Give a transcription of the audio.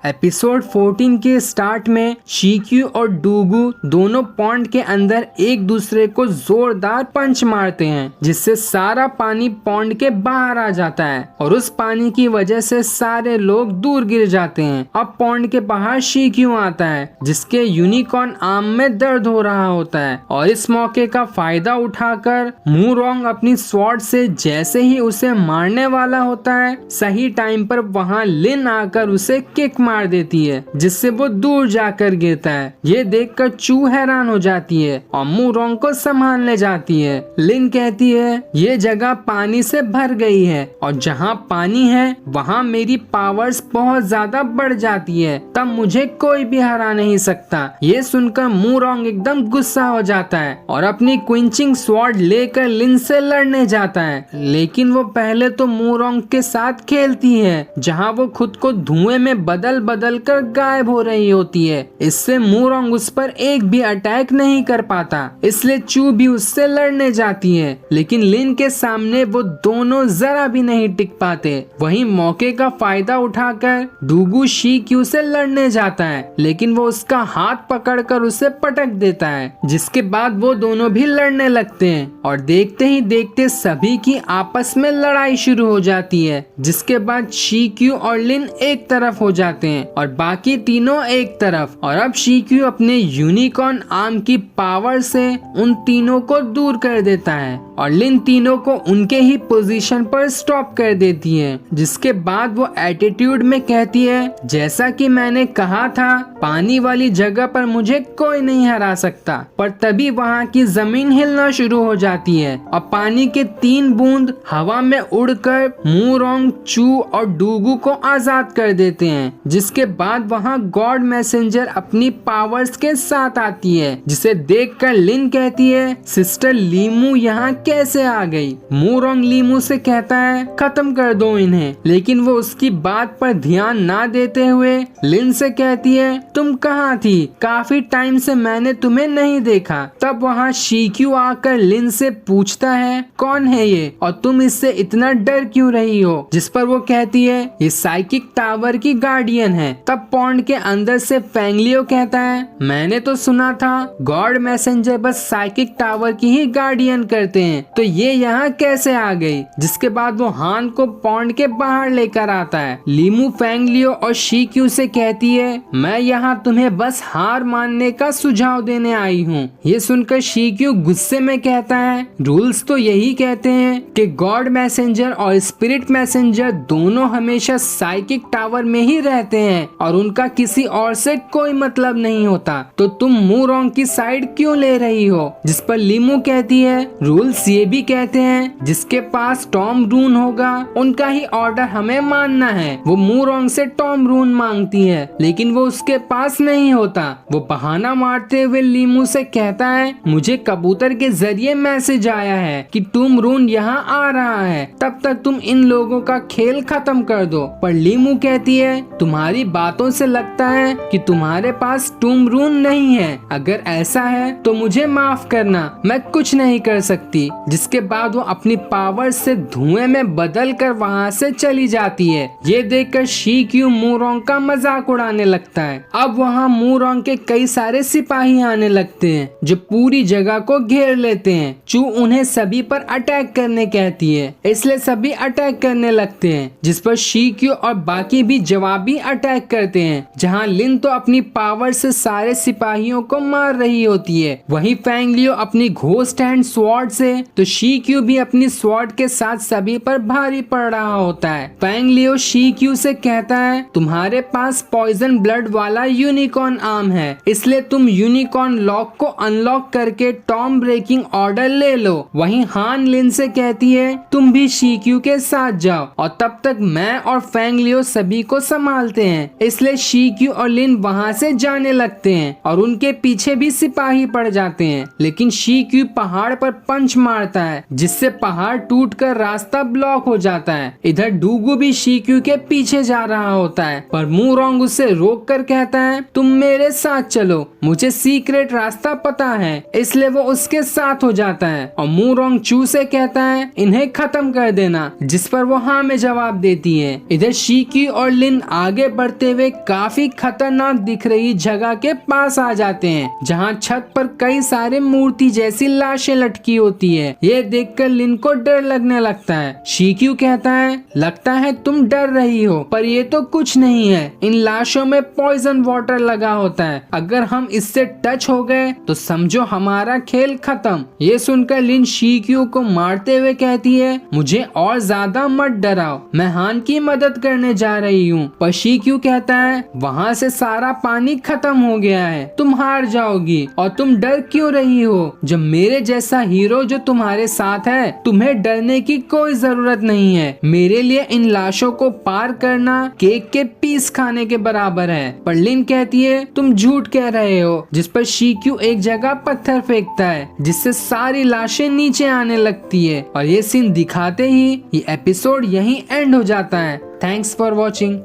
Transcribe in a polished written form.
Episode 14 के start में शीक्यू और डूगू दोनों पॉन्ड के अंदर एक दूसरे को जोरदार पंच मारते हैं, जिससे सारा पानी पॉन्ड के बाहर आ जाता है और उस पानी की वजह से सारे लोग दूर गिर जाते हैं। अब पॉन्ड के बाहर शीक्यू आता है, जिसके यूनिकॉर्न आर्म में दर्द हो रहा होता है और इस मौके का फायदा उठाकर मूरोंग अपनी स्वॉर्ड से जैसे ही उसे मारने वाला होता है, सही टाइम पर वहाँ लिन आकर उसे किक मार देती है, जिससे वो दूर जाकर गिरता है। ये देखकर चू हैरान हो जाती है और मूरोंग को संभालने जाती है। लिन कहती है ये जगह पानी से भर गई है और जहाँ पानी है वहाँ मेरी पावर्स बहुत ज्यादा बढ़ जाती है, तब मुझे कोई भी हरा नहीं सकता। ये सुनकर मूरोंग एकदम गुस्सा हो जाता है और अपनी क्विंचिंग स्वॉर्ड लेकर लिन से लड़ने जाता है, लेकिन वो पहले तो मूरोंग के साथ खेलती है, जहाँ वो खुद को धुएं में बदल कर गायब हो रही होती है। इससे मूरोंग उस पर एक भी अटैक नहीं कर पाता, इसलिए चू भी उससे लड़ने जाती है, लेकिन लिन के सामने वो दोनों जरा भी नहीं टिक पाते। वहीं मौके का फायदा उठाकर डूगू शीक्यू से लड़ने जाता है, लेकिन वो उसका हाथ पकड़कर उसे पटक देता है, जिसके बाद वो दोनों भी लड़ने लगते हैं और देखते ही देखते सभी की आपस में लड़ाई शुरू हो जाती है, जिसके बाद शीक्यू और लिन एक तरफ हो जाते हैं और बाकी तीनों एक तरफ। और अब शीक्यू अपने यूनिकॉर्न आर्म की पावर से उन तीनों को दूर कर देता है और लिन तीनों को उनके ही पोजीशन पर स्टॉप कर देती है, जिसके बाद वो एटीट्यूड में कहती है जैसा कि मैंने कहा था, पानी वाली जगह पर मुझे कोई नहीं हरा सकता। पर तभी वहाँ की जमीन हिलना शुरू हो जाती है और पानी के 3 बूंद हवा में उड़कर मूरोंग, चू और डूगू को आजाद कर देते हैं, जिसके बाद वहाँ गॉड मैसेंजर अपनी पावर्स के साथ आती है, जिसे देखकर लिन कहती है सिस्टर लीमू यहाँ कैसे आ गई। मूरोंग लीमू से कहता है खत्म कर दो इन्हें, लेकिन वो उसकी बात पर ध्यान ना देते हुए लिन से कहती है तुम कहाँ थी, काफी टाइम से मैंने तुम्हें नहीं देखा। तब वहाँ शीक्यू आकर लिन से पूछता है कौन है ये और तुम इससे इतना डर क्यों रही हो, जिस पर वो कहती है ये साइकिक टावर की गार्डियन है। तब पॉन्ड के अंदर से फेंगलियो कहता है मैंने तो सुना था गॉड मैसेंजर बस साइकिक टावर की ही गार्डियन करते हैं, तो ये यहाँ कैसे आ गई। जिसके बाद वो हान को पॉन्ड के बाहर लेकर आता है। लीमू फेंगलियो और शीक्यू से कहती है मैं यहाँ तुम्हें बस हार मानने का सुझाव देने आई हूँ। ये सुनकर शीक्यू गुस्से में कहता है रूल्स तो यही कहते हैं कि गॉड मैसेंजर और स्पिरिट मैसेंजर दोनों हमेशा साइकिक टावर में ही रहते हैं और उनका किसी और से कोई मतलब नहीं होता, तो तुम मूरोंग की साइड क्यों ले रही हो। जिस पर लीमू कहती है रूल्स ये भी कहते हैं जिसके पास टॉम रून होगा उनका ही ऑर्डर हमें मानना है। वो मूरोंग से टॉम रून मांगती है, लेकिन वो उसके पास नहीं होता। वो बहाना मारते हुए लीमू से कहता है मुझे कबूतर के जरिए मैसेज आया है कि टॉम रून यहाँ आ रहा है, तब तक तुम इन लोगों का खेल खत्म कर दो। पर लीमू कहती है तुम्हारी बातों से लगता है कि तुम्हारे पास टॉम रून नहीं है, अगर ऐसा है तो मुझे माफ करना, मैं कुछ नहीं कर सकती। जिसके बाद वो अपनी पावर से धुएं में बदल कर वहाँ से चली जाती है। ये देखकर शीक्यू मूरोंग का मजाक उड़ाने लगता है। अब वहाँ मूरोंग के कई सारे सिपाही आने लगते हैं जो पूरी जगह को घेर लेते हैं। चू उन्हें सभी पर अटैक करने कहती है, इसलिए सभी अटैक करने लगते हैं, जिस पर शीक्यू और बाकी भी जवाबी अटैक करते हैं। जहाँ लिन तो अपनी पावर से सारे सिपाहियों को मार रही होती है, वहीं फेंगलियो अपनी घोस्ट हैंड स्वॉर्ड से, तो शीक्यू भी अपनी स्वॉर्ड के साथ सभी पर भारी पड़ रहा होता है। फेंगलियो शीक्यू से कहता है तुम्हारे पास पॉइजन ब्लड वाला यूनिकॉर्न आर्म है, इसलिए तुम यूनिकॉर्न लॉक को अनलॉक करके टॉम ब्रेकिंग ऑर्डर ले लो। वहीं हान लिन से कहती है तुम भी शीक्यू के साथ जाओ और तब तक मैं और फेंगलियो सभी को संभालते हैं। इसलिए शीक्यू और लिन वहाँ से जाने लगते हैं और उनके पीछे भी सिपाही पड़ जाते हैं, लेकिन शीक्यू पहाड़ पर पंच मारता है, जिससे पहाड़ टूटकर रास्ता ब्लॉक हो जाता है। इधर डूगू भी शीक्यू के पीछे जा रहा होता है, पर मूरोंग उसे रोक कर कहता है तुम मेरे साथ चलो, मुझे सीक्रेट रास्ता पता है। इसलिए वो उसके साथ हो जाता है और मूरोंग चू से कहता है इन्हें खत्म कर देना, जिस पर वो हाँ में जवाब देती है। इधर शीक्यू और लिन आगे बढ़ते हुए काफी खतरनाक दिख रही जगह के पास आ जाते हैं, जहाँ छत पर कई सारे मूर्ति जैसी लाशें लटकी होती है। ये देखकर लिन को डर लगने लगता है। शिक्यू कहता है, लगता है तुम डर रही हो, पर ये तो कुछ नहीं है। इन लाशों में पॉइजन वाटर लगा होता है, अगर हम इससे टच हो गए तो समझो हमारा खेल खत्म। ये सुनकर लिन शिक्यू को मारते हुए कहती है, मुझे और ज्यादा मत डराओ, मैं हान की मदद करने जा रही हूँ। पर शिक्यू कहता है, वहाँ से सारा पानी खत्म हो गया है, तुम हार जाओगी। और तुम डर क्यों रही हो, जब मेरे जैसा हीरो जो तुम्हारे साथ है, तुम्हें डरने की कोई जरूरत नहीं है। मेरे लिए इन लाशों को पार करना केक के पीस खाने के बराबर है। पर लिन कहती है, तुम झूठ कह रहे हो। जिस पर शिक्यू एक जगह पत्थर फेंकता है, जिससे सारी लाशें नीचे आने लगती है। और ये सीन दिखाते ही ये एपिसोड यहीं एंड हो जाता है। Thanks for watching.